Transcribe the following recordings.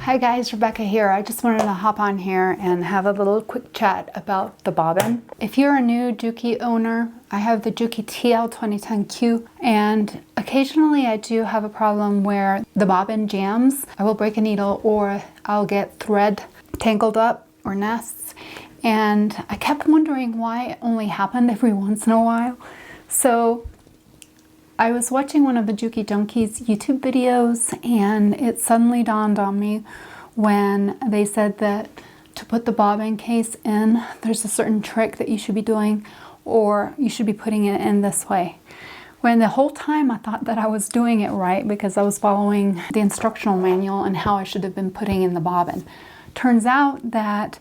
Hi guys, Rebecca here. I just wanted to hop on here and have a little quick chat about the bobbin. If you're a new Juki owner, I have the Juki TL 2010Q, and occasionally I do have a problem where the bobbin jams. I will break a needle or I'll get thread tangled up or nests, and I kept wondering why it only happened every once in a while. So I was watching one of the Juki Junkies YouTube videos, and it suddenly dawned on me when they said that to put the bobbin case in, there's a certain trick that you should be doing, or you should be putting it in this way. When the whole time I thought that I was doing it right because I was following the instructional manual and how I should have been putting in the bobbin. Turns out that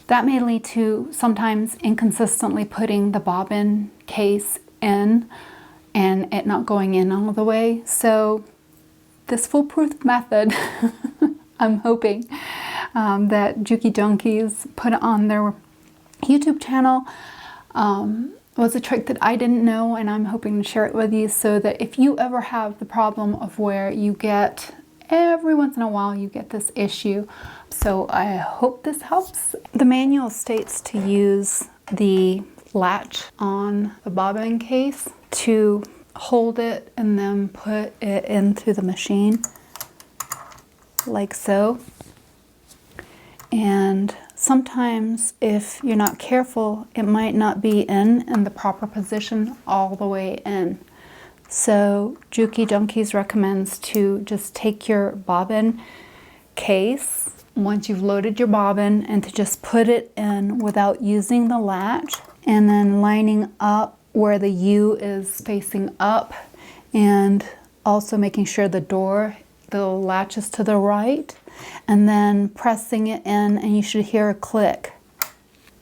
that may lead to sometimes inconsistently putting the bobbin case in and it not going in all the way. So this foolproof method, I'm hoping that Juki Junkies put on their YouTube channel, was a trick that I didn't know, and I'm hoping to share it with you so that if you ever have the problem of where you get, every once in a while you get this issue. So I hope this helps. The manual states to use the latch on the bobbin case to hold it and then put it into the machine like so. And sometimes if you're not careful, it might not be in the proper position all the way in. So Juki Junkies recommends to just take your bobbin case once you've loaded your bobbin and to just put it in without using the latch, and then lining up where the U is facing up, and also making sure the latch is to the right, and then pressing it in, and you should hear a click.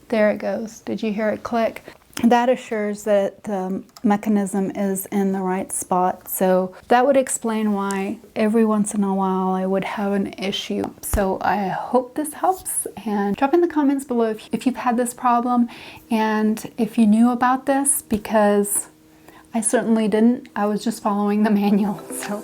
There it goes. Did you hear it click? That assures that the mechanism is in the right spot. So that would explain why every once in a while I would have an issue. So I hope this helps, and drop in the comments below if you've had this problem and if you knew about this, because I certainly didn't. I was just following the manual. So